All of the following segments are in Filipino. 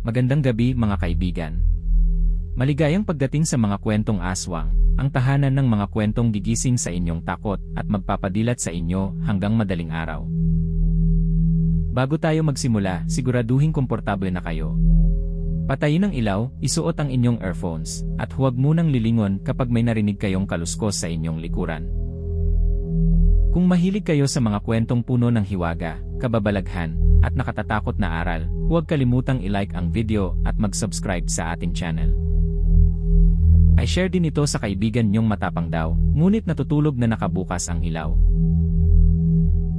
Magandang gabi mga kaibigan. Maligayang pagdating sa mga kwentong aswang, ang tahanan ng mga kwentong gigising sa inyong takot at magpapadilat sa inyo hanggang madaling araw. Bago tayo magsimula, siguraduhin komportable na kayo. Patayin ang ilaw, isuot ang inyong earphones, at huwag munang lilingon kapag may narinig kayong kaluskos sa inyong likuran. Kung mahilig kayo sa mga kwentong puno ng hiwaga, kababalaghan, at nakatatakot na aral, huwag kalimutang i-like ang video at mag-subscribe sa ating channel. I-share din ito sa kaibigan nyong matapang daw, ngunit natutulog na nakabukas ang ilaw.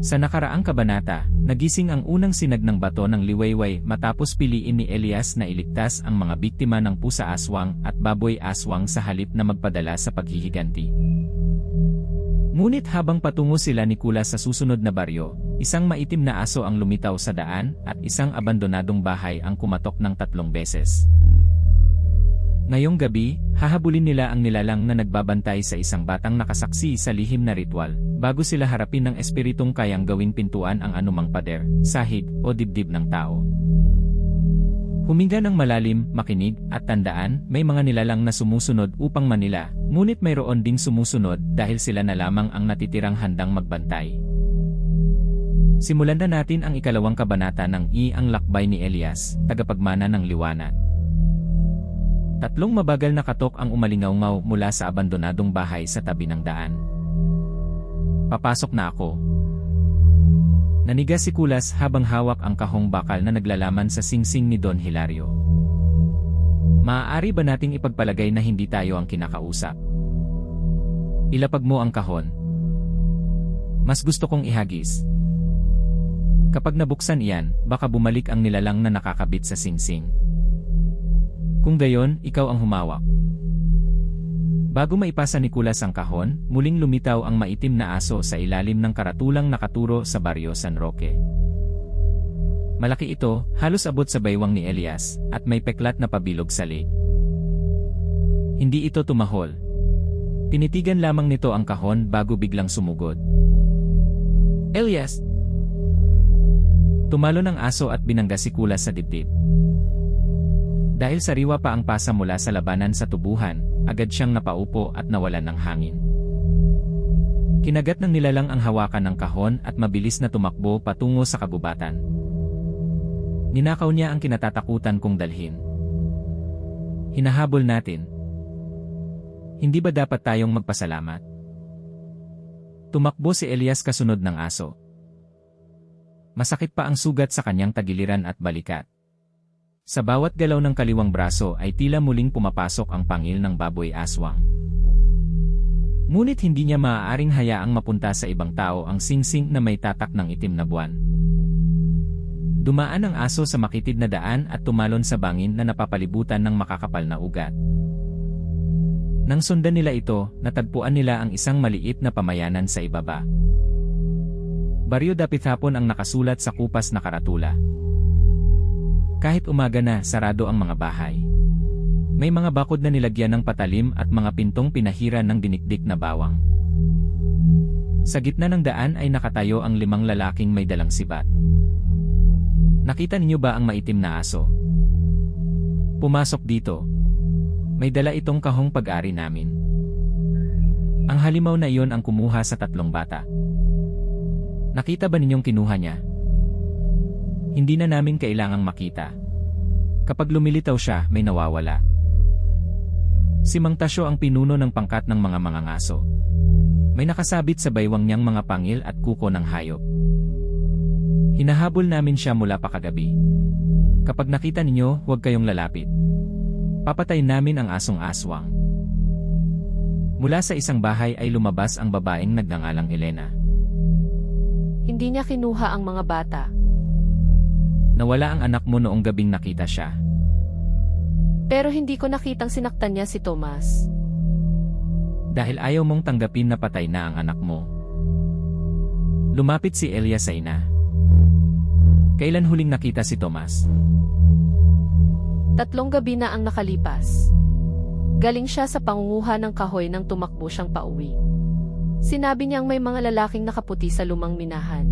Sa nakaraang kabanata, nagising ang unang sinag ng bato ng liwayway matapos piliin ni Elias na iligtas ang mga biktima ng pusa-aswang at baboy-aswang sa halip na magpadala sa paghihiganti. Ngunit habang patungo sila ni Kula sa susunod na baryo, isang maitim na aso ang lumitaw sa daan at isang abandonadong bahay ang kumatok ng 3 beses. Ngayong gabi, hahabulin nila ang nilalang na nagbabantay sa isang batang nakasaksi sa lihim na ritual, bago sila harapin ng espiritong kayang gawing pintuan ang anumang pader, sahig, o dibdib ng tao. Huminga ng malalim, makinig, at tandaan, may mga nilalang na sumusunod upang manila, ngunit mayroon ding sumusunod dahil sila na lamang ang natitirang handang magbantay. Simulan na natin ang ikalawang kabanata ng Ang Lakbay ni Elias, tagapagmana ng liwanag. 3 mabagal na katok ang umalingaw-ngaw mula sa abandonadong bahay sa tabi ng daan. Papasok na ako. Naniga si Kulas habang hawak ang kahong bakal na naglalaman sa singsing ni Don Hilario. Maaari ba nating ipagpalagay na hindi tayo ang kinakausap? Ilapag mo ang kahon. Mas gusto kong ihagis. Kapag nabuksan iyan, baka bumalik ang nilalang na nakakabit sa singsing. Kung gayon, ikaw ang humawak. Bago maipasa ni Kulas ang kahon, muling lumitaw ang maitim na aso sa ilalim ng karatulang nakaturo sa Baryo San Roque. Malaki ito, halos abot sa baywang ni Elias, at may peklat na pabilog sa leg. Hindi ito tumahol. Tinitigan lamang nito ang kahon bago biglang sumugod. Elias! Tumalo ng aso at binangga si Kulas sa dibdib. Dahil sariwa pa ang pasa mula sa labanan sa tubuhan, agad siyang napaupo at nawalan ng hangin. Kinagat ng nilalang ang hawakan ng kahon at mabilis na tumakbo patungo sa kagubatan. Ninakaw niya ang kinatatakutan kong dalhin. Hinahabol natin. Hindi ba dapat tayong magpasalamat? Tumakbo si Elias kasunod ng aso. Masakit pa ang sugat sa kanyang tagiliran at balikat. Sa bawat galaw ng kaliwang braso ay tila muling pumapasok ang pangil ng baboy-aswang. Ngunit hindi niya maaaring hayaang mapunta sa ibang tao ang singsing na may tatak ng itim na buwan. Dumaan ang aso sa makitid na daan at tumalon sa bangin na napapalibutan ng makakapal na ugat. Nang sundan nila ito, natagpuan nila ang isang maliit na pamayanan sa ibaba. Baryo Dapithapon ang nakasulat sa kupas na karatula. Kahit umaga na, sarado ang mga bahay. May mga bakod na nilagyan ng patalim at mga pintong pinahiran ng dinikdik na bawang. Sa gitna ng daan ay nakatayo ang 5 lalaking may dalang sibat. Nakita niyo ba ang maitim na aso? Pumasok dito. May dala itong kahong pag-ari namin. Ang halimaw na iyon ang kumuha sa 3 bata. Nakita ba ninyong kinuha niya? Hindi na namin kailangang makita. Kapag lumilitaw siya, may nawawala. Si Mang Tasyo ang pinuno ng pangkat ng mga mangangaso. May nakasabit sa baywang niyang mga pangil at kuko ng hayop. Hinahabol namin siya mula pa kagabi. Kapag nakita ninyo, huwag kayong lalapit. Papatayin namin ang asong aswang. Mula sa isang bahay ay lumabas ang babaeng nagngangalang Elena. Hindi niya kinuha ang mga bata. Nawala ang anak mo noong gabing nakita siya. Pero hindi ko nakitang sinaktan niya si Tomas. Dahil ayaw mong tanggapin na patay na ang anak mo. Lumapit si Elias sa ina. Kailan huling nakita si Tomas? 3 gabi na ang nakalipas. Galing siya sa pangunguha ng kahoy nang tumakbo siyang pauwi. Sinabi niyang may mga lalaking nakaputi sa lumang minahan.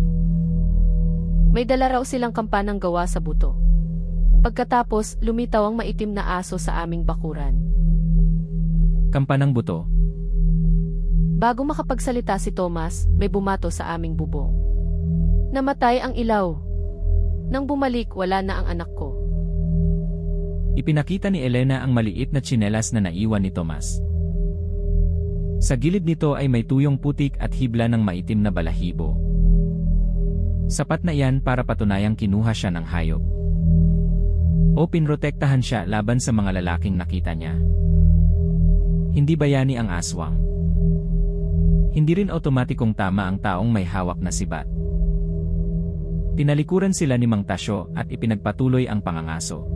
May dala raw silang kampanang gawa sa buto. Pagkatapos, lumitaw ang maitim na aso sa aming bakuran. Kampanang buto. Bago makapagsalita si Thomas, may bumato sa aming bubong. Namatay ang ilaw. Nang bumalik, wala na ang anak ko. Ipinakita ni Elena ang maliit na tsinelas na naiwan ni Tomas. Sa gilid nito ay may tuyong putik at hibla ng maitim na balahibo. Sapat na iyan para patunayang kinuha siya ng hayop. O pinrotektahan siya laban sa mga lalaking nakita niya. Hindi bayani ang aswang. Hindi rin otomatikong tama ang taong may hawak na sibat. Tinalikuran sila ni Mang Tasyo at ipinagpatuloy ang pangangaso.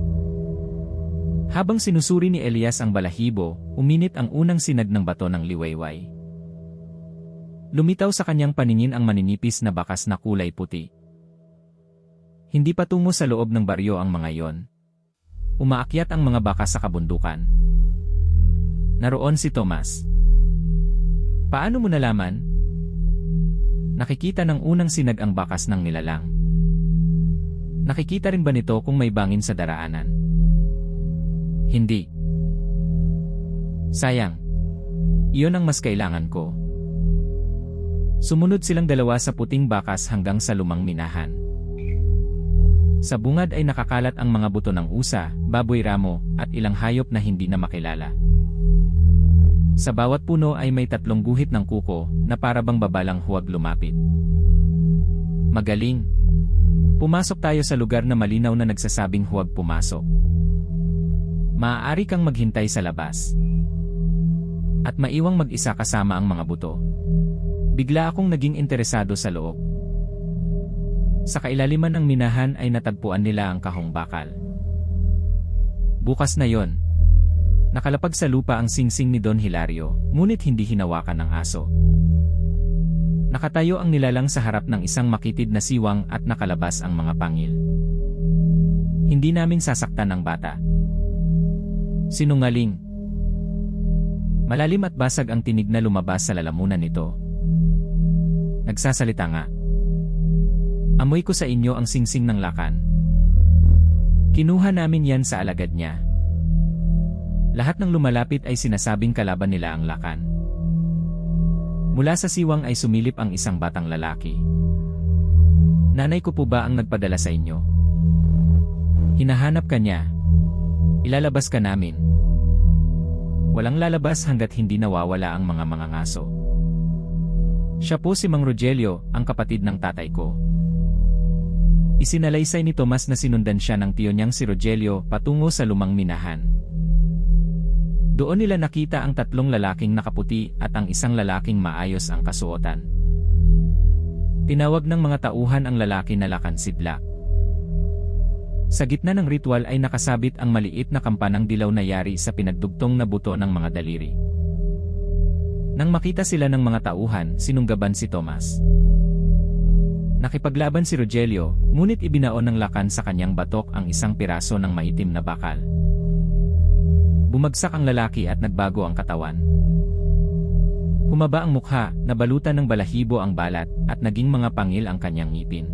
Habang sinusuri ni Elias ang balahibo, uminit ang unang sinag ng bato ng liwayway. Lumitaw sa kanyang paningin ang maninipis na bakas na kulay puti. Hindi patungo sa loob ng baryo ang mga yon. Umaakyat ang mga bakas sa kabundukan. Naroon si Tomas. Paano mo nalaman? Nakikita ng unang sinag ang bakas ng nilalang. Nakikita rin ba nito kung may bangin sa daraanan? Hindi. Sayang. Iyon ang mas kailangan ko. Sumunod silang dalawa sa puting bakas hanggang sa lumang minahan. Sa bungad ay nakakalat ang mga buto ng usa, baboy ramo, at ilang hayop na hindi na makilala. Sa bawat puno ay may 3 guhit ng kuko na parabang babalang huwag lumapit. Magaling. Pumasok tayo sa lugar na malinaw na nagsasabing huwag pumasok. Maaari kang maghintay sa labas. At maiwang mag-isa kasama ang mga buto. Bigla akong naging interesado sa loob. Sa kailaliman ng minahan ay natagpuan nila ang kahong bakal. Bukas na yon. Nakalapag sa lupa ang singsing ni Don Hilario, ngunit hindi hinawakan ng aso. Nakatayo ang nilalang sa harap ng isang makitid na siwang at nakalabas ang mga pangil. Hindi namin sasaktan ang bata. Sinungaling. Malalim at basag ang tinig na lumabas sa lalamunan nito. Nagsasalita nga. Amoy ko sa inyo ang singsing ng lakan. Kinuha namin yan sa alagad niya. Lahat ng lumalapit ay sinasabing kalaban nila ang lakan. Mula sa siwang ay sumilip ang isang batang lalaki. Nanay ko po ba ang nagpadala sa inyo? Hinahanap ka niya. Ilalabas ka namin. Walang lalabas hanggat hindi nawawala ang mga mangangaso. Siya po si Mang Rogelio, ang kapatid ng tatay ko. Isinalaysay ni Tomas na sinundan siya ng tiyo niyang si Rogelio patungo sa lumang minahan. Doon nila nakita ang 3 lalaking nakaputi at ang isang lalaking maayos ang kasuotan. Tinawag ng mga tauhan ang lalaki na Lakansidla. Sa gitna ng ritual ay nakasabit ang maliit na kampanang dilaw na yari sa pinagdugtong na buto ng mga daliri. Nang makita sila ng mga tauhan, sinunggaban si Tomas. Nakipaglaban si Rogelio, ngunit ibinaon ng lakan sa kanyang batok ang isang piraso ng maitim na bakal. Bumagsak ang lalaki at nagbago ang katawan. Humaba ang mukha, nabalutan ng balahibo ang balat, at naging mga pangil ang kanyang ngipin.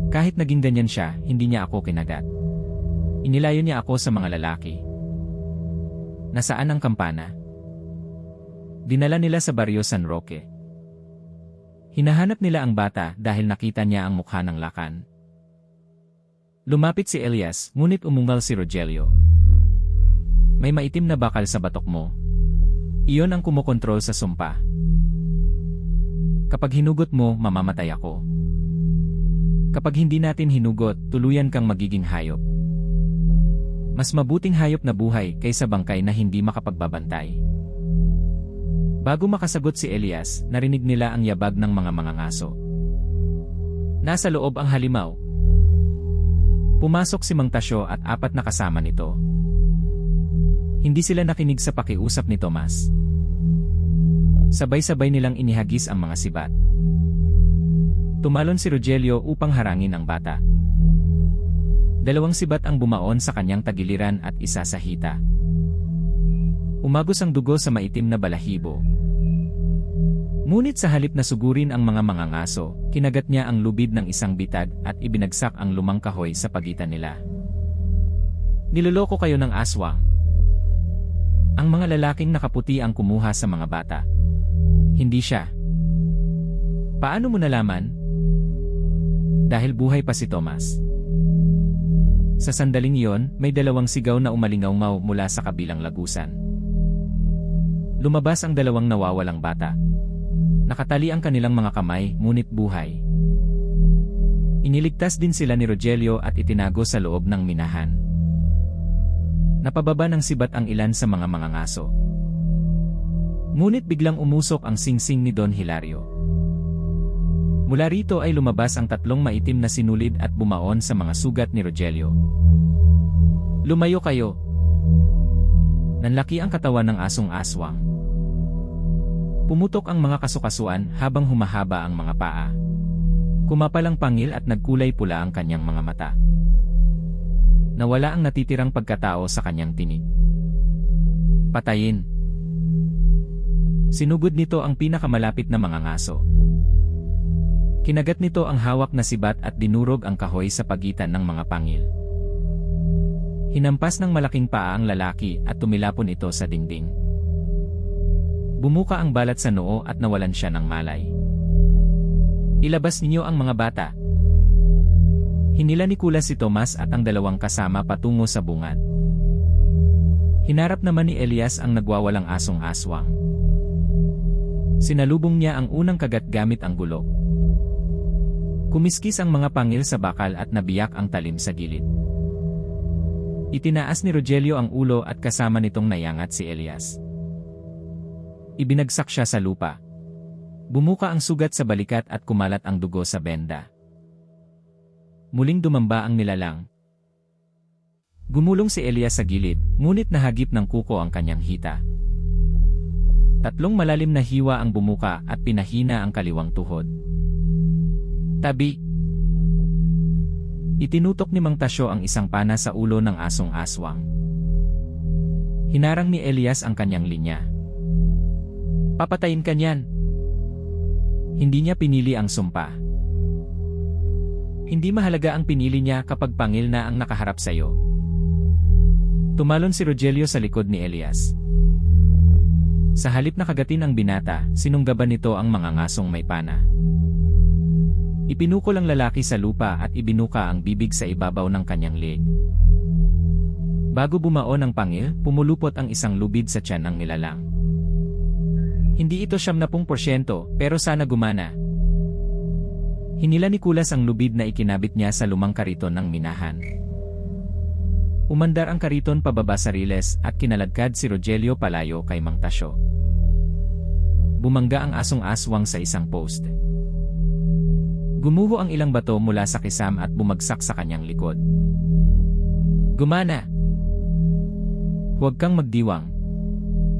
Kahit naging ganyan siya, hindi niya ako kinagat. Inilayo niya ako sa mga lalaki. Nasaan ang kampana? Dinala nila sa baryo San Roque. Hinahanap nila ang bata dahil nakita niya ang mukha ng lakan. Lumapit si Elias, ngunit umungal si Rogelio. May maitim na bakal sa batok mo. Iyon ang kumokontrol sa sumpa. Kapag hinugot mo, mamamatay ako. Kapag hindi natin hinugot, tuluyan kang magiging hayop. Mas mabuting hayop na buhay kaysa bangkay na hindi makapagbabantay. Bago makasagot si Elias, narinig nila ang yabag ng mga mangangaso. Nasa loob ang halimaw. Pumasok si Mang Tasyo at 4 na kasama nito. Hindi sila nakinig sa pakiusap ni Tomas. Sabay-sabay nilang inihagis ang mga sibat. Tumalon si Rogelio upang harangin ang bata. 2 sibat ang bumaon sa kanyang tagiliran at isa sa hita. Umagos ang dugo sa maitim na balahibo. Ngunit sa halip na sugurin ang mga mangangaso, kinagat niya ang lubid ng isang bitag at ibinagsak ang lumang kahoy sa pagitan nila. Niloloko kayo ng aswang. Ang mga lalaking nakaputi ang kumuha sa mga bata. Hindi siya. Paano mo nalaman? Dahil buhay pa si Thomas. Sa sandaling iyon, may dalawang sigaw na umalingaw mula sa kabilang lagusan. Lumabas ang dalawang nawawalang bata. Nakatali ang kanilang mga kamay, ngunit buhay. Iniligtas din sila ni Rogelio at itinago sa loob ng minahan. Napababa ng sibat ang ilan sa mga ngaso. Ngunit biglang umusok ang singsing ni Don Hilario. Mula rito ay lumabas ang tatlong maitim na sinulid at bumaon sa mga sugat ni Rogelio. Lumayo kayo! Nanlaki ang katawan ng asong aswang. Pumutok ang mga kasukasuan habang humahaba ang mga paa. Kumapal ang pangil at nagkulay pula ang kanyang mga mata. Nawala ang natitirang pagkatao sa kanyang tinig. Patayin! Sinugod nito ang pinakamalapit na mga ngaso. Kinagat nito ang hawak na sibat at dinurog ang kahoy sa pagitan ng mga pangil. Hinampas ng malaking paa ang lalaki at tumilapon ito sa dingding. Bumuka ang balat sa noo at nawalan siya ng malay. Ilabas ninyo ang mga bata. Hinila ni Kulas si Tomas at ang dalawang kasama patungo sa bungad. Hinarap naman ni Elias ang nagwawalang asong aswang. Sinalubong niya ang unang kagat gamit ang gulok. Kumiskis ang mga pangil sa bakal at nabiyak ang talim sa gilid. Itinaas ni Rogelio ang ulo at kasama nitong nayangat si Elias. Ibinagsak siya sa lupa. Bumuka ang sugat sa balikat at kumalat ang dugo sa benda. Muling dumamba ang nilalang. Gumulong si Elias sa gilid, ngunit nahagip ng kuko ang kanyang hita. Tatlong malalim na hiwa ang bumuka at pinahina ang kaliwang tuhod. Tabi. Itinutok ni Mang Tasyo ang isang pana sa ulo ng asong aswang. Hinarang ni Elias ang kanyang linya. Papatayin ka niyan. Hindi niya pinili ang sumpa. Hindi mahalaga ang pinili niya kapag pangil na ang nakaharap sa iyo. Tumalon si Rogelio sa likod ni Elias. Sa halip na kagatin ang binata, sinunggaban nito ang mga ngasong may pana. Ipinukol ang lalaki sa lupa at ibinuka ang bibig sa ibabaw ng kanyang leeg. Bago bumaon ang pangil, pumulupot ang isang lubid sa tiyan ng nilalang. Hindi ito 70% pero sana gumana. Hinila ni Kulas ang lubid na ikinabit niya sa lumang kariton ng minahan. Umandar ang kariton pababa sa riles at kinaladkad si Rogelio palayo kay Mang Tasyo. Bumangga ang asong aswang sa isang post. Gumuho ang ilang bato mula sa kisam at bumagsak sa kanyang likod. Gumana! Huwag kang magdiwang.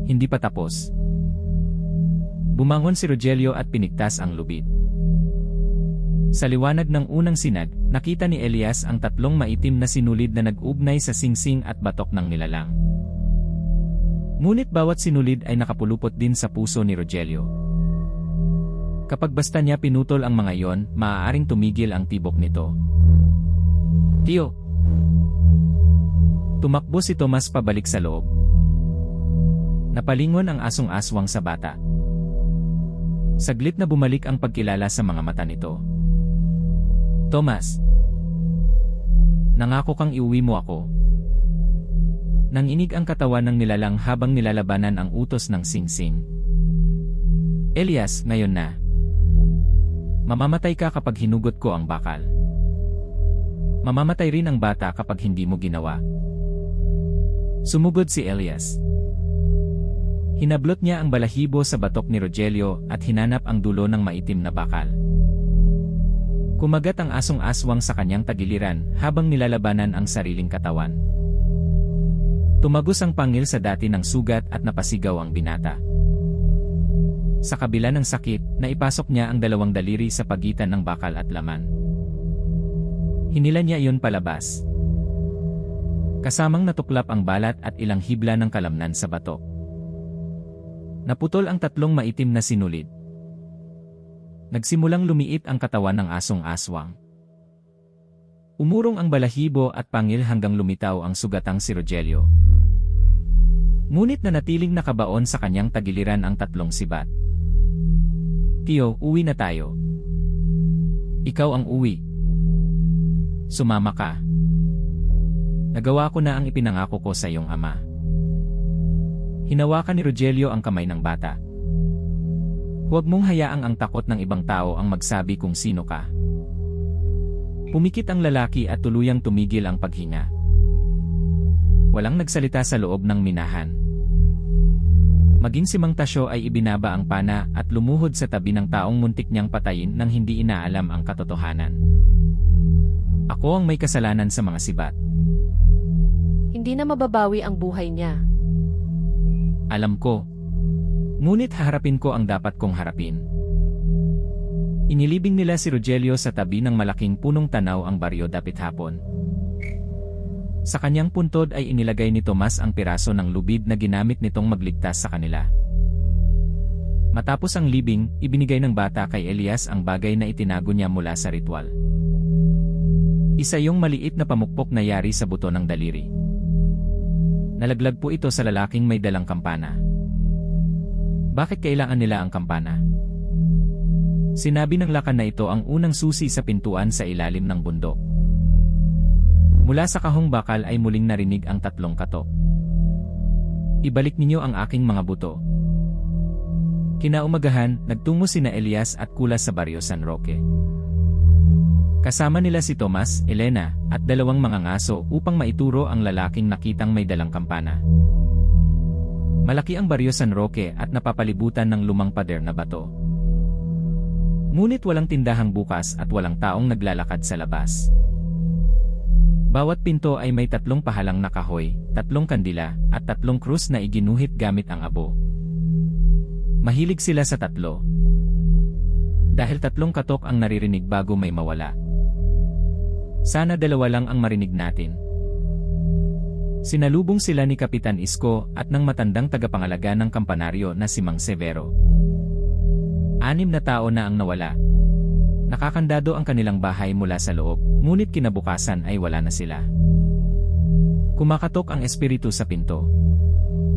Hindi pa tapos. Bumangon si Rogelio at pinigtas ang lubid. Sa liwanag ng unang sinag, nakita ni Elias ang tatlong maitim na sinulid na nag-ugnay sa singsing at batok ng nilalang. Ngunit bawat sinulid ay nakapulupot din sa puso ni Rogelio. Kapag basta niya pinutol ang mga iyon, maaaring tumigil ang tibok nito. Tiyo! Tumakbo si Tomas pabalik sa loob. Napalingon ang asong aswang sa bata. Saglit na bumalik ang pagkilala sa mga mata nito. Tomas, nangako kang iuwi mo ako. Nanginig ang katawan ng nilalang habang nilalabanan ang utos ng singsing. Elias, ngayon na. Mamamatay ka kapag hinugot ko ang bakal. Mamamatay rin ang bata kapag hindi mo ginawa. Sumugod si Elias. Hinablot niya ang balahibo sa batok ni Rogelio at hinanap ang dulo ng maitim na bakal. Kumagat ang asong aswang sa kanyang tagiliran habang nilalabanan ang sariling katawan. Tumagos ang pangil sa dati ng sugat at napasigaw ang binata. Sa kabila ng sakit, naipasok niya ang dalawang daliri sa pagitan ng bakal at laman. Hinila niya iyon palabas. Kasamang natuklap ang balat at ilang hibla ng kalamnan sa batok. Naputol ang tatlong maitim na sinulid. Nagsimulang lumiit ang katawan ng asong aswang. Umurong ang balahibo at pangil hanggang lumitaw ang sugatang si Rogelio. Ngunit nanatiling nakabaon sa kanyang tagiliran ang tatlong sibat. Tio, uwi na tayo. Ikaw ang uwi. Sumama ka. Nagawa ko na ang ipinangako ko sa iyong ama. Hinawakan ni Rogelio ang kamay ng bata. Huwag mong hayaang ang takot ng ibang tao ang magsabi kung sino ka. Pumikit ang lalaki at tuluyang tumigil ang paghinga. Walang nagsalita sa loob ng minahan. Maging si Mang Tasyo ay ibinaba ang pana at lumuhod sa tabi ng taong muntik niyang patayin nang hindi inaalam ang katotohanan. Ako ang may kasalanan sa mga sibat. Hindi na mababawi ang buhay niya. Alam ko. Ngunit haharapin ko ang dapat kong harapin. Inilibing nila si Rogelio sa tabi ng malaking punong tanaw ang baryo dapit hapon. Sa kanyang puntod ay inilagay ni Tomas ang piraso ng lubid na ginamit nitong magligtas sa kanila. Matapos ang libing, ibinigay ng bata kay Elias ang bagay na itinago niya mula sa ritual. Isa yung maliit na pamukpok na yari sa buto ng daliri. Nalaglag po ito sa lalaking may dalang kampana. Bakit kailangan nila ang kampana? Sinabi ng lakan na ito ang unang susi sa pintuan sa ilalim ng bundok. Mula sa kahong bakal ay muling narinig ang tatlong katok. Ibalik ninyo ang aking mga buto. Kinaumagahan, nagtungo sina Elias at Kulas sa baryo San Roque. Kasama nila si Tomas, Elena, at dalawang mga ngaso upang maituro ang lalaking nakitang may dalang kampana. Malaki ang baryo San Roque at napapalibutan ng lumang pader na bato. Ngunit walang tindahang bukas at walang taong naglalakad sa labas. Bawat pinto ay may tatlong pahalang na kahoy, tatlong kandila, at tatlong krus na iginuhit gamit ang abo. Mahilig sila sa tatlo. Dahil tatlong katok ang naririnig bago may mawala. Sana dalawa lang ang marinig natin. Sinalubong sila ni Kapitan Isko at ng matandang tagapangalaga ng kampanaryo na si Mang Severo. 6 na tao na ang nawala. Nakakandado ang kanilang bahay mula sa loob, ngunit kinabukasan ay wala na sila. Kumakatok ang espiritu sa pinto.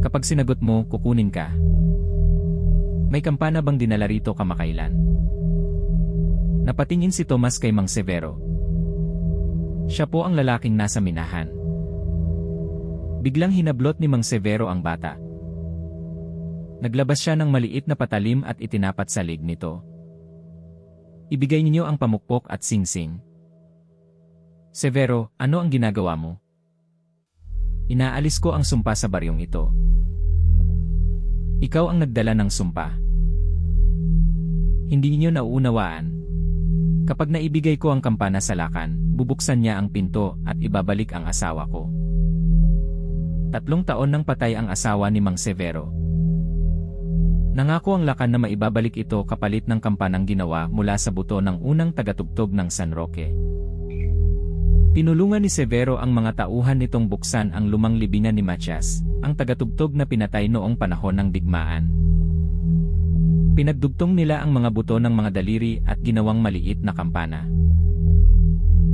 Kapag sinagot mo, kukunin ka. May kampana bang dinala rito kamakailan? Napatingin si Tomas kay Mang Severo. Siya po ang lalaking nasa minahan. Biglang hinablot ni Mang Severo ang bata. Naglabas siya ng maliit na patalim at itinapat sa lig nito. Ibigay ninyo ang pamukpok at singsing. Severo, ano ang ginagawa mo? Inaalis ko ang sumpa sa baryong ito. Ikaw ang nagdala ng sumpa. Hindi niyo nauunawaan. Kapag naibigay ko ang kampana sa lakan, bubuksan niya ang pinto at ibabalik ang asawa ko. 3 taon nang patay ang asawa ni Mang Severo. Nangako ang lakan na maibabalik ito kapalit ng kampanang ginawa mula sa buto ng unang tagatugtog ng San Roque. Tinulungan ni Severo ang mga tauhan nitong buksan ang lumang libingan ni Matias, ang tagatugtog na pinatay noong panahon ng digmaan. Pinagdugtong nila ang mga buto ng mga daliri at ginawang maliit na kampana.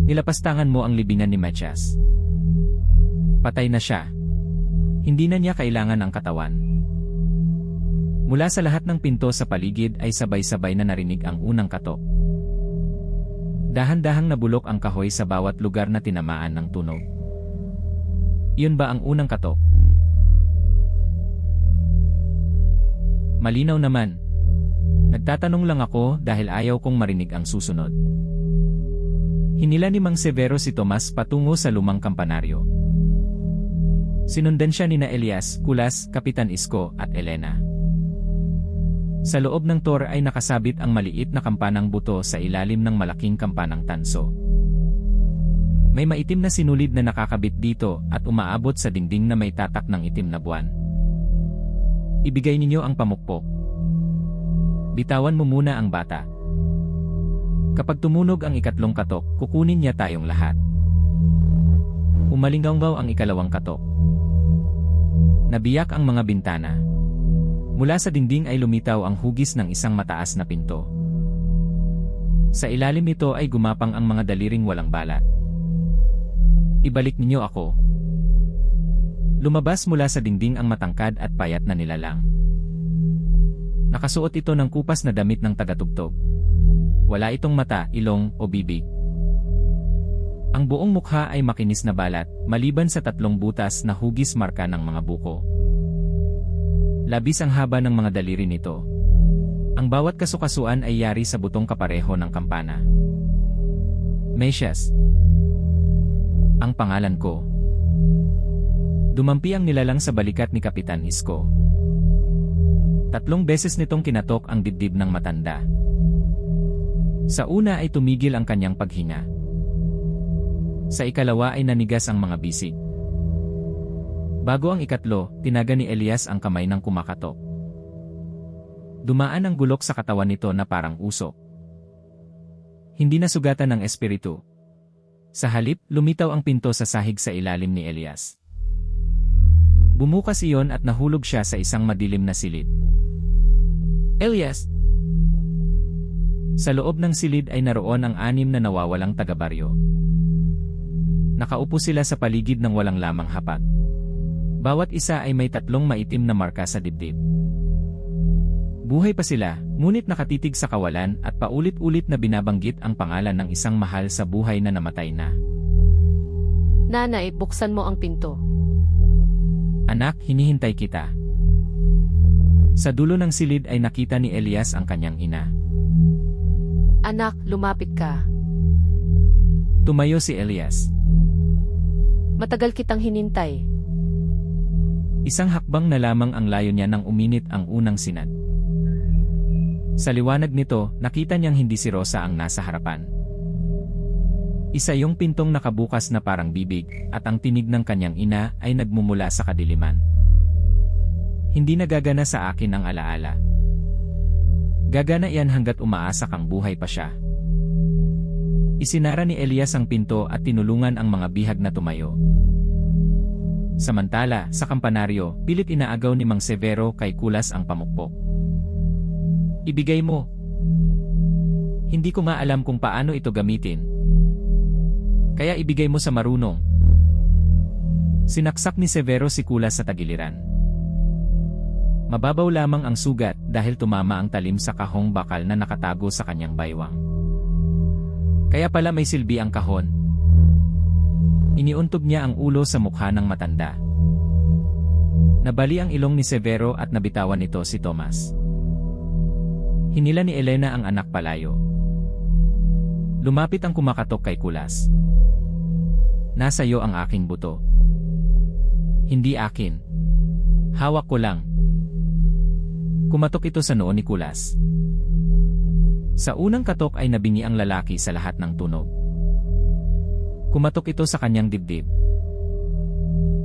Nilapastangan mo ang libingan ni Matias. Patay na siya. Hindi na niya kailangan ang katawan. Mula sa lahat ng pinto sa paligid ay sabay-sabay na narinig ang unang katok. Dahan-dahang nabulok ang kahoy sa bawat lugar na tinamaan ng tunog. Iyon ba ang unang katok? Malinaw naman. Nagtatanong lang ako dahil ayaw kong marinig ang susunod. Hinila ni Mang Severo si Tomas patungo sa lumang kampanaryo. Sinundan siya nina Elias, Kulas, Kapitan Isko, at Elena. Sa loob ng tor ay nakasabit ang maliit na kampanang buto sa ilalim ng malaking kampanang tanso. May maitim na sinulid na nakakabit dito at umaabot sa dingding na may tatak ng itim na buwan. Ibigay ninyo ang pamukpok. Bitawan mo muna ang bata. Kapag tumunog ang 2 katok, kukunin niya tayong lahat. Umalinggaw ang 2 katok. Nabiyak ang mga bintana. Mula sa dingding ay lumitaw ang hugis ng isang mataas na pinto. Sa ilalim nito ay gumapang ang mga daliring walang balat. Ibalik ninyo ako. Lumabas mula sa dingding ang matangkad at payat na nilalang. Nakasuot ito ng kupas na damit ng tagatugtog. Wala itong mata, ilong, o bibig. Ang buong mukha ay makinis na balat, maliban sa 3 butas na hugis marka ng mga buko. Labis ang haba ng mga daliri nito. Ang bawat kasukasuan ay yari sa butong kapareho ng kampana. Mesias. Ang pangalan ko. Dumampi ang nilalang sa balikat ni Kapitan Isko. 3 beses nitong kinatok ang dibdib ng matanda. Sa una ay tumigil ang kanyang paghinga. Sa ikalawa ay nanigas ang mga bisig. Bago ang ikatlo, tinaga ni Elias ang kamay ng kumakatok. Dumaan ang gulok sa katawan nito na parang usok. Hindi nasugatan ng espiritu. Sa halip, lumitaw ang pinto sa sahig sa ilalim ni Elias. Bumukas iyon at nahulog siya sa isang madilim na silid. Elias! Sa loob ng silid ay naroon ang 6 na nawawalang taga-baryo. Nakaupo sila sa paligid ng walang lamang hapag. Bawat isa ay may 3 maitim na marka sa dibdib. Buhay pa sila, ngunit nakatitig sa kawalan at paulit-ulit na binabanggit ang pangalan ng isang mahal sa buhay na namatay na. Nanay, buksan mo ang pinto. Anak, hinihintay kita. Sa dulo ng silid ay nakita ni Elias ang kanyang ina. Anak, lumapit ka. Tumayo si Elias. Matagal kitang hinintay. Isang hakbang na lamang ang layo niya nang uminit ang unang sinad. Sa liwanag nito, nakita niyang hindi si Rosa ang nasa harapan. Isa yung pintong nakabukas na parang bibig, at ang tinig ng kanyang ina ay nagmumula sa kadiliman. Hindi nagagana sa akin ang alaala. Gagana iyan hanggat umaasa kang buhay pa siya. Isinara ni Elias ang pinto at tinulungan ang mga bihag na tumayo. Samantala, sa kampanaryo, pilit inaagaw ni Mang Severo kay Kulas ang pamukpok. Ibigay mo. Hindi ko nga alam kung paano ito gamitin. Kaya ibigay mo sa marunong. Sinaksak ni Severo si Kulas sa tagiliran. Mababaw lamang ang sugat dahil tumama ang talim sa kahong bakal na nakatago sa kanyang baywang. Kaya pala may silbi ang kahon. Iniuntog niya ang ulo sa mukha ng matanda. Nabali ang ilong ni Severo at nabitawan nito si Tomas. Hinila ni Elena ang anak palayo. Lumapit ang kumakatok kay Kulas. Nasa iyo ang aking buto. Hindi akin. Hawak ko lang. Kumatok ito sa noo ni Kulas. Sa unang katok ay nabingi ang lalaki sa lahat ng tunog. Kumatok ito sa kanyang dibdib.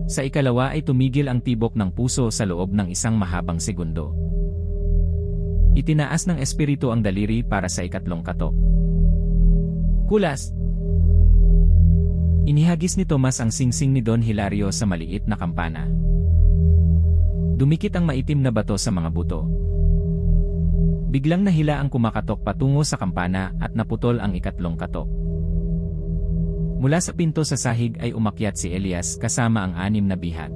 Sa ikalawa ay tumigil ang tibok ng puso sa loob ng isang mahabang segundo. Itinaas ng espiritu ang daliri para sa ikatlong katok. Kulas! Inihagis ni Tomas ang singsing ni Don Hilario sa maliit na kampana. Dumikit ang maitim na bato sa mga buto. Biglang nahila ang kumakatok patungo sa kampana at naputol ang ikatlong katok. Mula sa pinto sa sahig ay umakyat si Elias kasama ang 6 na bihag.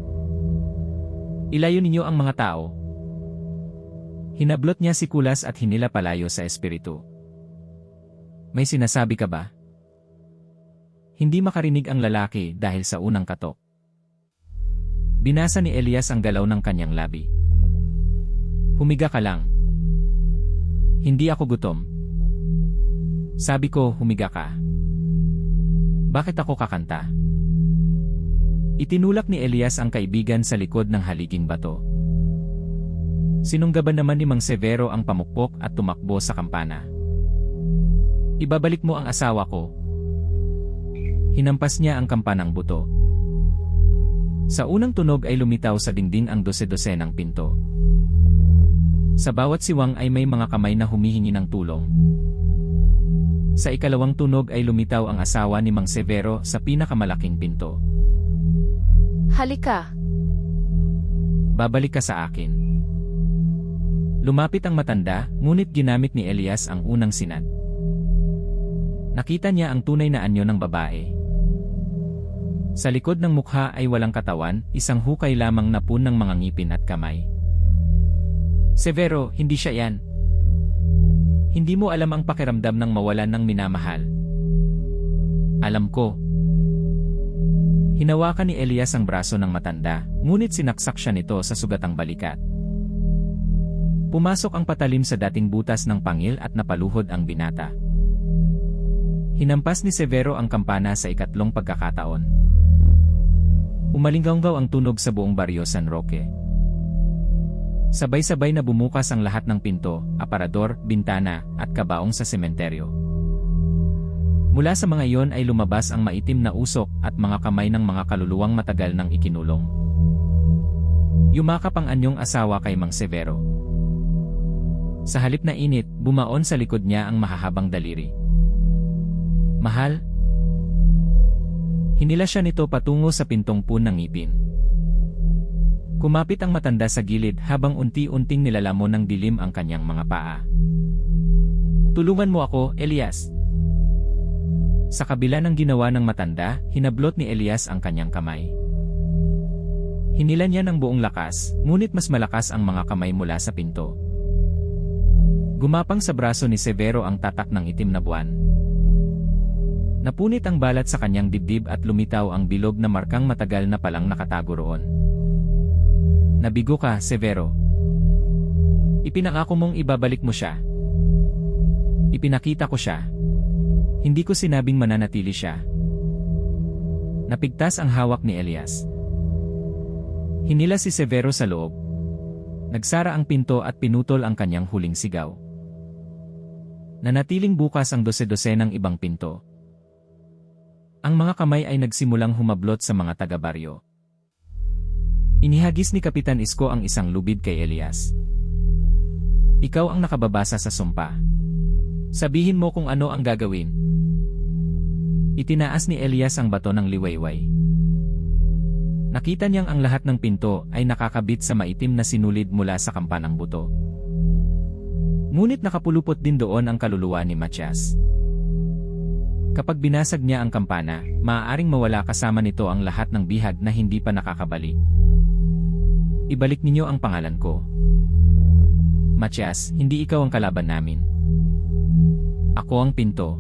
Ilayo ninyo ang mga tao. Hinablot niya si Kulas at hinila palayo sa espiritu. May sinasabi ka ba? Hindi makarinig ang lalaki dahil sa unang katok. Binasa ni Elias ang galaw ng kanyang labi. Humiga ka lang. Hindi ako gutom. Sabi ko, humiga ka. Bakit ako kakanta? Itinulak ni Elias ang kaibigan sa likod ng haliging bato. Sinunggaban naman ni Mang Severo ang pamukpok at tumakbo sa kampana. Ibabalik mo ang asawa ko. Hinampas niya ang kampanang buto. Sa unang tunog ay lumitaw sa dingding ang 12 ng pinto. Sa bawat siwang ay may mga kamay na humihingi ng tulong. Sa ikalawang tunog ay lumitaw ang asawa ni Mang Severo sa pinakamalaking pinto. Halika. Babalik ka sa akin. Lumapit ang matanda, ngunit ginamit ni Elias ang unang sinad. Nakita niya ang tunay na anyo ng babae. Sa likod ng mukha ay walang katawan, isang hukay lamang na pun ng mga ngipin at kamay. Severo, hindi siya yan. Hindi mo alam ang pakiramdam ng mawalan ng minamahal. Alam ko. Hinawakan ni Elias ang braso ng matanda, ngunit sinaksak siya nito sa sugatang balikat. Pumasok ang patalim sa dating butas ng pangil at napaluhod ang binata. Hinampas ni Severo ang kampana sa ikatlong pagkakataon. Umalinggaw ang tunog sa buong baryo San Roque. Sabay-sabay na bumukas ang lahat ng pinto, aparador, bintana, at kabaong sa sementeryo. Mula sa mga iyon ay lumabas ang maitim na usok at mga kamay ng mga kaluluwang matagal nang ikinulong. Yumakap ang anyong asawa kay Mang Severo. Sa halip na init, bumaon sa likod niya ang mahahabang daliri. Mahal? Hinila siya nito patungo sa pintong pun ng ngipin. Kumapit ang matanda sa gilid habang unti-unting nilalamon ng dilim ang kanyang mga paa. Tulungan mo ako, Elias. Sa kabila ng ginawa ng matanda, hinablot ni Elias ang kanyang kamay. Hinila niya ng buong lakas, ngunit mas malakas ang mga kamay mula sa pinto. Gumapang sa braso ni Severo ang tatak ng itim na buwan. Napunit ang balat sa kanyang dibdib at lumitaw ang bilog na markang matagal na palang nakatago roon. Nabigo ka, Severo. Ipinangako mong ibabalik mo siya. Ipinakita ko siya. Hindi ko sinabing mananatili siya. Napigtas ang hawak ni Elias. Hinila si Severo sa loob. Nagsara ang pinto at pinutol ang kanyang huling sigaw. Nanatiling bukas ang dose-dose ng ibang pinto. Ang mga kamay ay nagsimulang humablot sa mga taga-baryo. Inihagis ni Kapitan Isko ang isang lubid kay Elias. Ikaw ang nakababasa sa sumpa. Sabihin mo kung ano ang gagawin. Itinaas ni Elias ang bato ng liwayway. Nakita niyang ang lahat ng pinto ay nakakabit sa maitim na sinulid mula sa kampanang buto. Ngunit nakapulupot din doon ang kaluluwa ni Matias. Kapag binasag niya ang kampana, maaaring mawala kasama nito ang lahat ng bihag na hindi pa nakakabalik. Ibalik ninyo ang pangalan ko. Matias, hindi ikaw ang kalaban namin. Ako ang pinto.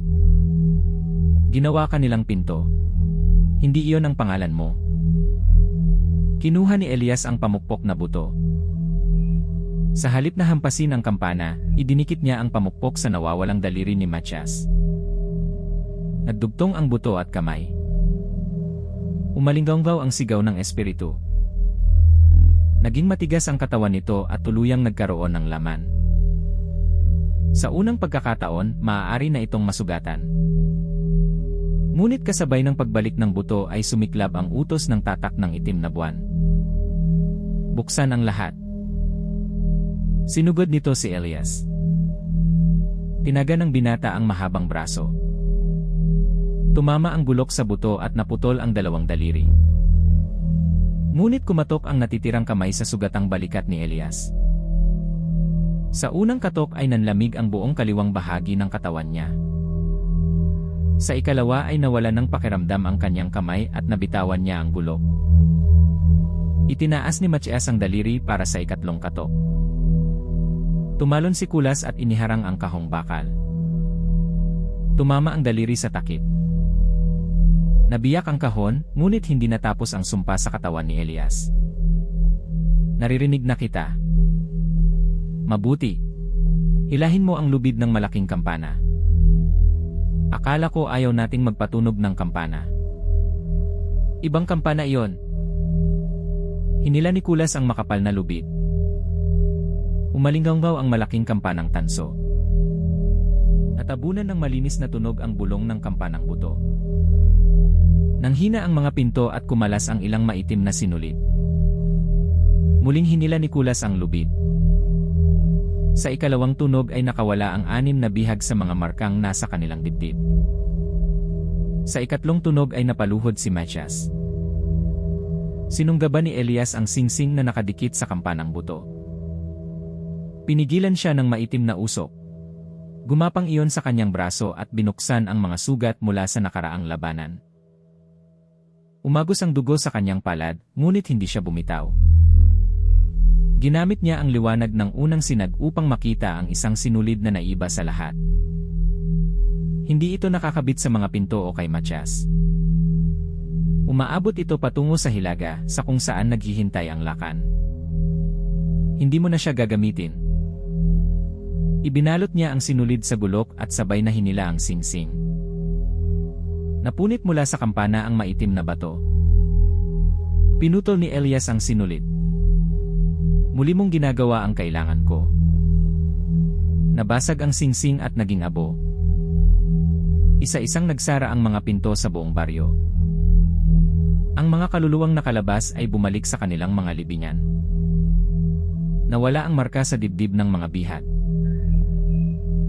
Ginawa ka nilang pinto. Hindi iyon ang pangalan mo. Kinuha ni Elias ang pamukpok na buto. Sa halip na hampasin ang kampana, idinikit niya ang pamukpok sa nawawalang daliri ni Matias. Nagdugtong ang buto at kamay. Umalinggaw ang sigaw ng espiritu. Naging matigas ang katawan nito at tuluyang nagkaroon ng laman. Sa unang pagkakataon, maaari na itong masugatan. Ngunit kasabay ng pagbalik ng buto ay sumiklab ang utos ng tatak ng itim na buwan. Buksan ang lahat. Sinugod nito si Elias. Tinaga ng binata ang mahabang braso. Tumama ang bulok sa buto at naputol ang dalawang daliri. Ngunit kumatok ang natitirang kamay sa sugatang balikat ni Elias. Sa unang katok ay nanlamig ang buong kaliwang bahagi ng katawan niya. Sa ikalawa ay nawalan ng pakiramdam ang kanyang kamay at nabitawan niya ang bulok. Itinaas ni Matias ang daliri para sa ikatlong katok. Tumalon si Kulas at iniharang ang kahong bakal. Tumama ang daliri sa takip. Nabiyak ang kahon, ngunit hindi natapos ang sumpa sa katawan ni Elias. Naririnig na kita. Mabuti. Hilahin mo ang lubid ng malaking kampana. Akala ko ayaw nating magpatunog ng kampana. Ibang kampana iyon. Hinila ni Kulas ang makapal na lubid. Umalinggaw ang malaking kampanang tanso. Natabunan ng malinis na tunog ang bulong ng kampanang buto. Nanghina ang mga pinto at kumalas ang ilang maitim na sinulid. Muling hinila ni Kulas ang lubid. Sa ikalawang tunog ay nakawala ang 6 na bihag sa mga markang nasa kanilang dibdib. Sa ikatlong tunog ay napaluhod si Matias. Sinunggaban ni Elias ang singsing na nakadikit sa kampanang buto. Pinigilan siya ng maitim na usok. Gumapang iyon sa kanyang braso at binuksan ang mga sugat mula sa nakaraang labanan. Umagos ang dugo sa kanyang palad, ngunit hindi siya bumitaw. Ginamit niya ang liwanag ng unang sinag upang makita ang isang sinulid na naiba sa lahat. Hindi ito nakakabit sa mga pinto o kay Matias. Umaabot ito patungo sa hilaga sa kung saan naghihintay ang lakan. Hindi mo na siya gagamitin. Ibinalot niya ang sinulid sa gulok at sabay na hinila ang singsing. Napunit mula sa kampana ang maitim na bato. Pinutol ni Elias ang sinulid. Muli mong ginagawa ang kailangan ko. Nabasag ang singsing at naging abo. Isa-isang nagsara ang mga pinto sa buong baryo. Ang mga kaluluwang nakalabas ay bumalik sa kanilang mga libingan. Nawala ang marka sa dibdib ng mga bihat.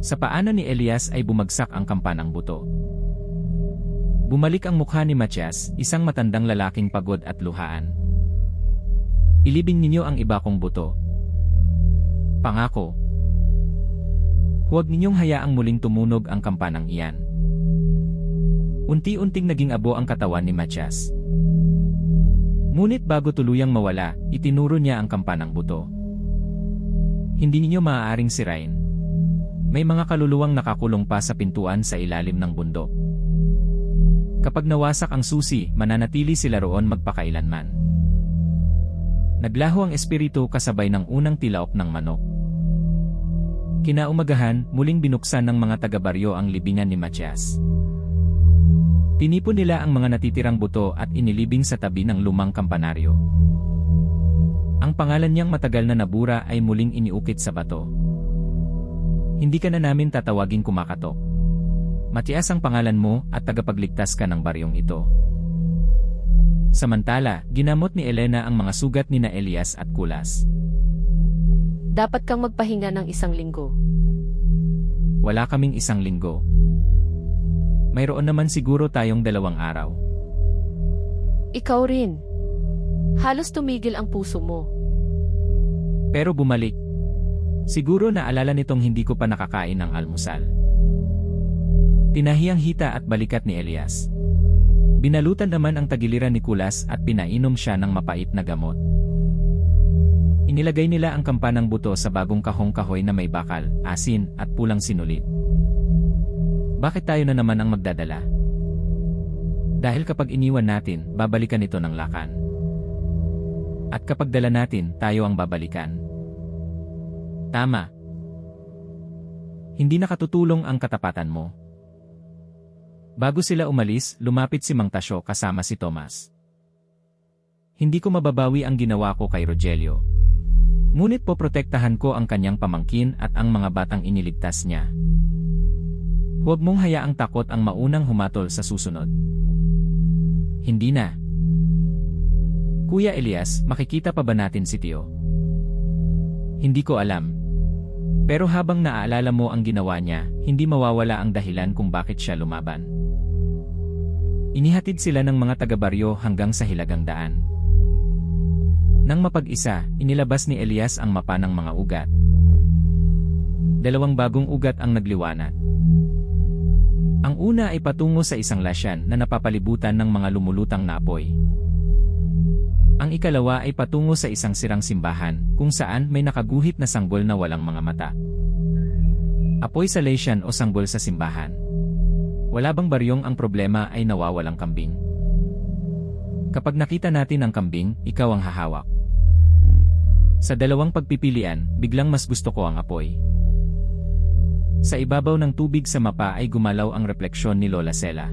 Sa paanan ni Elias ay bumagsak ang kampanang buto. Bumalik ang mukha ni Matias, isang matandang lalaking pagod at luhaan. Ilibing ninyo ang iba kong buto. Pangako. Huwag ninyong hayaang muling tumunog ang kampanang iyan. Unti-unting naging abo ang katawan ni Matias. Ngunit bago tuluyang mawala, itinuro niya ang kampanang buto. Hindi ninyo maaaring sirain. May mga kaluluwang nakakulong pa sa pintuan sa ilalim ng bundok. Kapag nawasak ang susi, mananatili sila roon magpakailanman. Naglaho ang espiritu kasabay ng unang tilaok ng manok. Kinaumagahan, muling binuksan ng mga taga-baryo ang libingan ni Matias. Tinipon nila ang mga natitirang buto at inilibing sa tabi ng lumang kampanaryo. Ang pangalan niyang matagal na nabura ay muling iniukit sa bato. Hindi ka na namin tatawaging kumakatok. Matias ang pangalan mo at tagapagligtas ka ng baryong ito. Samantala, ginamot ni Elena ang mga sugat ni na Elias at Kulas. Dapat kang magpahinga ng 1 linggo. Wala kaming 1 linggo. Mayroon naman siguro tayong 2 araw. Ikaw rin. Halos tumigil ang puso mo. Pero bumalik. Siguro naalala nitong hindi ko pa nakakain ng almusal. Tinahiyang hita at balikat ni Elias. Binalutan naman ang tagiliran ni Kulas at pinainom siya ng mapait na gamot. Inilagay nila ang kampanang buto sa bagong kahong kahoy na may bakal, asin, at pulang sinulid. Bakit tayo na naman ang magdadala? Dahil kapag iniwan natin, babalikan ito ng lakan. At kapag dala natin, tayo ang babalikan. Tama. Hindi nakatutulong ang katapatan mo. Bago sila umalis, lumapit si Mang Tasyo kasama si Tomas. Hindi ko mababawi ang ginawa ko kay Rogelio. Ngunit poprotektahan ko ang kanyang pamangkin at ang mga batang iniligtas niya. Huwag mong hayaang takot ang maunang humatol sa susunod. Hindi na. Kuya Elias, makikita pa ba natin si Tio? Hindi ko alam. Pero habang naaalala mo ang ginawa niya, hindi mawawala ang dahilan kung bakit siya lumaban. Inihatid sila ng mga taga-baryo hanggang sa hilagang daan. Nang mapag-isa, inilabas ni Elias ang mapa ng mga ugat. 2 bagong ugat ang nagliwanag. Ang una ay patungo sa isang lasyan na napapalibutan ng mga lumulutang na apoy. Ang ikalawa ay patungo sa isang sirang simbahan, kung saan may nakaguhit na sanggol na walang mga mata. Apoy sa lasyan o sanggol sa simbahan. Wala bang baryong ang problema ay nawawalang kambing? Kapag nakita natin ang kambing, ikaw ang hahawak. Sa 2 pagpipilian, biglang mas gusto ko ang apoy. Sa ibabaw ng tubig sa mapa ay gumalaw ang refleksyon ni Lola Sela.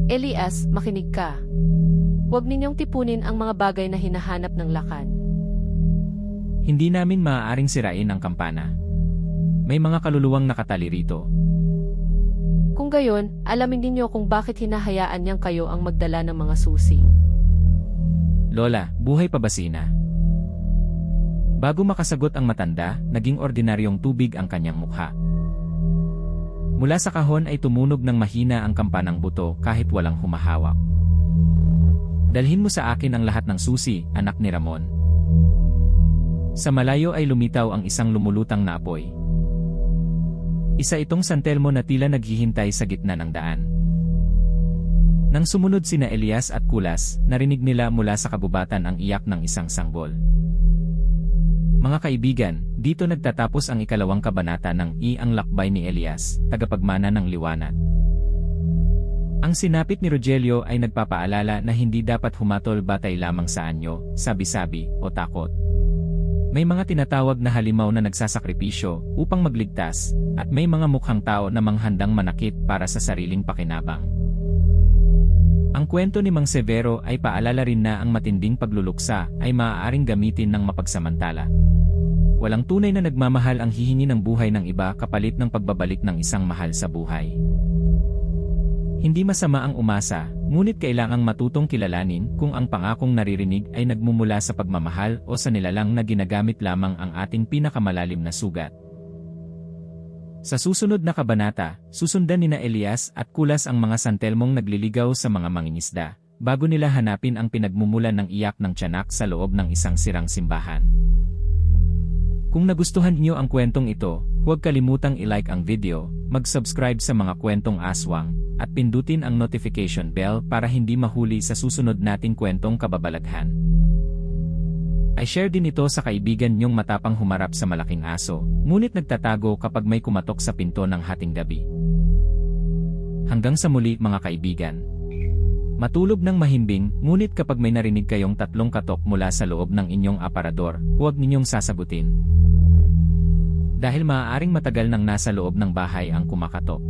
Elias, makinig ka. Huwag ninyong tipunin ang mga bagay na hinahanap ng lakan. Hindi namin maaaring sirain ang kampana. May mga kaluluwang nakatali rito. Kung gayon, alamin ninyo kung bakit hinahayaan niyang kayo ang magdala ng mga susi. Lola, buhay pa ba sina? Bago makasagot ang matanda, naging ordinaryong tubig ang kanyang mukha. Mula sa kahon ay tumunog ng mahina ang kampanang buto kahit walang humahawak. Dalhin mo sa akin ang lahat ng susi, anak ni Ramon. Sa malayo ay lumitaw ang isang lumulutang na apoy. Isa itong San Telmo na tila naghihintay sa gitna ng daan. Nang sumunod sina Elias at Kulas, narinig nila mula sa kabubatan ang iyak ng isang sanggol. Mga kaibigan, dito nagtatapos ang ikalawang kabanata ng Ang Lakbay ni Elias, Tagapagmana ng Liwanag. Ang sinapit ni Rogelio ay nagpapaalala na hindi dapat humatol batay lamang sa anyo, sabi-sabi, o takot. May mga tinatawag na halimaw na nagsasakripisyo upang magligtas, at may mga mukhang tao na manghandang manakit para sa sariling pakinabang. Ang kwento ni Mang Severo ay paalala rin na ang matinding pagluluksa ay maaaring gamitin ng mapagsamantala. Walang tunay na nagmamahal ang hihingi ng buhay ng iba kapalit ng pagbabalik ng isang mahal sa buhay. Hindi masama ang umasa, ngunit kailangang matutong kilalanin kung ang pangakong naririnig ay nagmumula sa pagmamahal o sa nilalang na ginagamit lamang ang ating pinakamalalim na sugat. Sa susunod na kabanata, susundan nina Elias at Kulas ang mga santelmong nagliligaw sa mga mangingisda, bago nila hanapin ang pinagmumulan ng iyak ng tiyanak sa loob ng isang sirang simbahan. Kung nagustuhan niyo ang kwentong ito, huwag kalimutang i-like ang video, mag-subscribe sa mga kwentong aswang, at pindutin ang notification bell para hindi mahuli sa susunod nating kwentong kababalaghan. I-share din ito sa kaibigan niyong matapang humarap sa malaking aso, ngunit nagtatago kapag may kumatok sa pinto ng hating gabi. Hanggang sa muli mga kaibigan. Matulog ng mahimbing, ngunit kapag may narinig kayong tatlong katok mula sa loob ng inyong aparador, huwag ninyong sasagutin. Dahil maaaring matagal nang nasa loob ng bahay ang kumakatok.